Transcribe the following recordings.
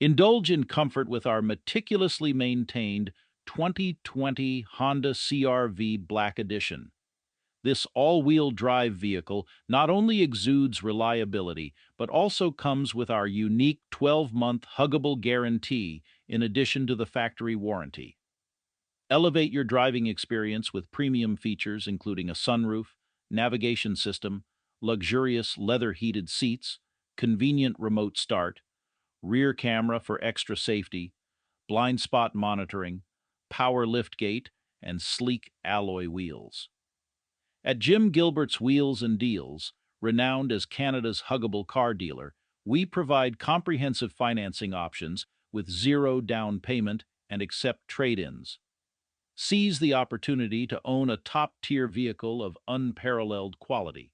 Indulge in comfort with our meticulously maintained 2020 Honda CR-V Black Edition. This all-wheel drive vehicle not only exudes reliability, but also comes with our unique 12-month Huggable Guarantee in addition to the factory warranty. Elevate your driving experience with premium features including a sunroof, navigation system, luxurious leather-heated seats, convenient remote start, rear camera for extra safety, blind spot monitoring, power liftgate, and sleek alloy wheels. At Jim Gilbert's Wheels and Deals, renowned as Canada's huggable car dealer, we provide comprehensive financing options with zero down payment and accept trade-ins. Seize the opportunity to own a top-tier vehicle of unparalleled quality.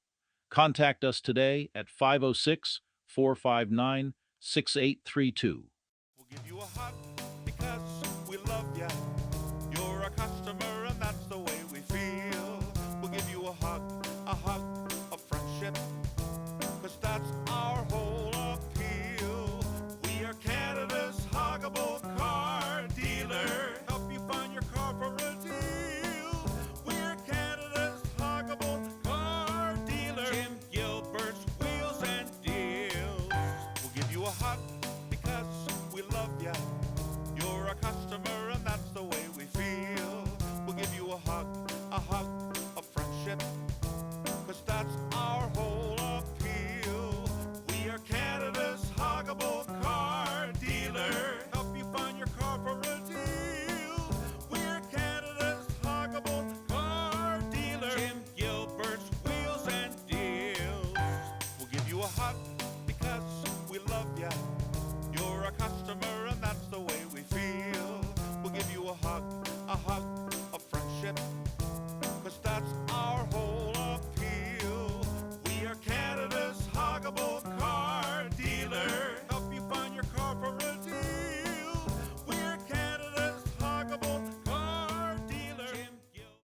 Contact us today at 506-459-6832. We'll give you a hug because we love ya. You're a customer and that's the way we feel. We'll give you a hug of friendship, cause that's our whole appeal. We are Canada's huggable car dealer. Help you find your car for a deal. We're Canada's huggable car dealer. Jim Gilbert's Wheels and Deals. We'll give you a hug because we love ya. You're a customer and that's the way we feel. We'll give you a hug